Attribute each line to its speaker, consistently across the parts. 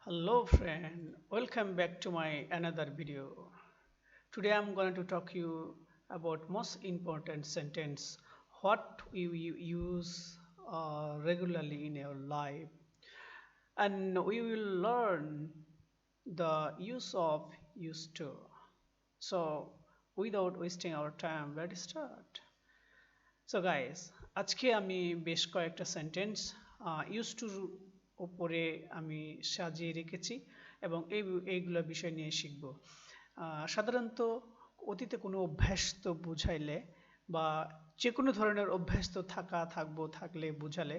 Speaker 1: Hello friend, welcome back to my another video. Today I'm going to talk you about most important sentence what we use regularly in our life, and we will learn the use of used to. So without wasting our time, let's start. So guys, আজকে আমি বেশ কয়েকটা sentence use টুর উপরে আমি সাজিয়ে রেখেছি এবং এইগুলো বিষয় নিয়ে শিখব। সাধারণত অতীতে কোনো অভ্যাস তো বুঝাইলে বা যে কোনো ধরনের অভ্যাস তো থাকলে বুঝালে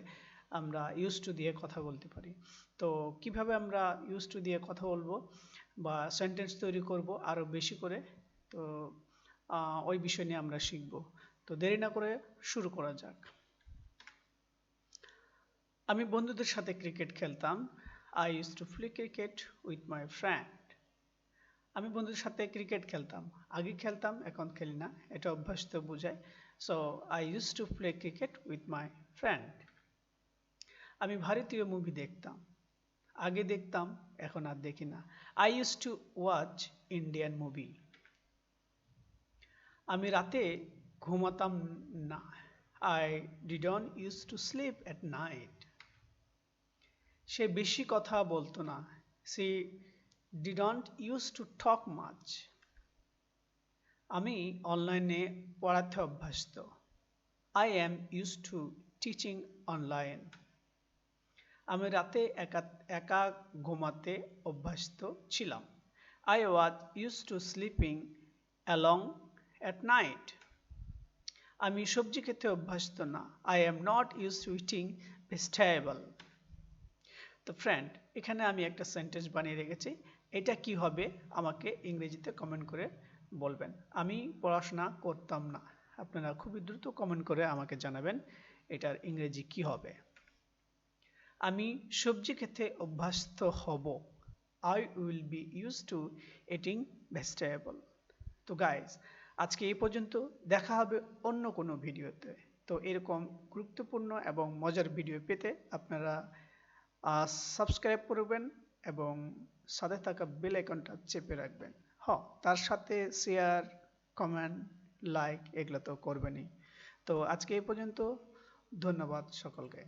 Speaker 1: আমরা ইউজ টু দিয়ে কথা বলতে পারি। তো কিভাবে আমরা ইউজ টু দিয়ে কথা বলবো বা সেন্টেন্স তৈরি করব আরও বেশি করে, তো ওই বিষয় নিয়ে আমরা শিখব। তো দেরি না করে শুরু করা যাক। আমি বন্ধুদের সাথে ক্রিকেট খেলতাম। I use to play cricket with my friend. আমি বন্ধুদের সাথে ক্রিকেট খেলতাম, আগে খেলতাম এখন খেলি না, এটা অভ্যাস তো বোঝায়। So I use to play cricket with my friend. আমি ভারতীয় মুভি দেখতাম, আগে দেখতাম এখন আর দেখি না। I use to watch Indian movie. আমি রাতে ঘুমাতাম না। I didn't use to sleep at night. সে বেশি কথা বলতো না। She didn't use to talk much. আমি অনলাইনে পড়াতে অভ্যস্ত। I am use to teaching online. আমি রাতে একা ঘুমাতে অভ্যস্ত ছিলাম। I was use to sleeping along at night. আমি সবজি খেতে অভ্যস্ত না। I am not use to eating vegetable. তো ফ্রেন্ড, এখানে আমি একটা সেন্টেন্স বানিয়ে রেখেছি। এটা কি হবে আমাকে ইংরেজিতে কমেন্ট করে বলবেন। আমি পড়াশোনা করতাম না। আপনারা খুবই দ্রুত কমেন্ট করে আমাকে জানাবেন এটার ইংরেজি কি হবে। আমি সবজি খেতে অভ্যস্ত হব। I will be use to eating vegetable. তো গাইজ, আজকে এই পর্যন্ত। দেখা হবে অন্য কোনো ভিডিওতে। তো এরকম গুরুত্বপূর্ণ এবং মজার ভিডিও পেতে আপনারা সাবস্ক্রাইব করবেন এবং সাথে থাকা বেল আইকনটা চেপে রাখবেন। তার সাথে শেয়ার, কমেন্ট, লাইক এগুলো তো করবেনই। তো আজকে এই পর্যন্ত। ধন্যবাদ সকলকে।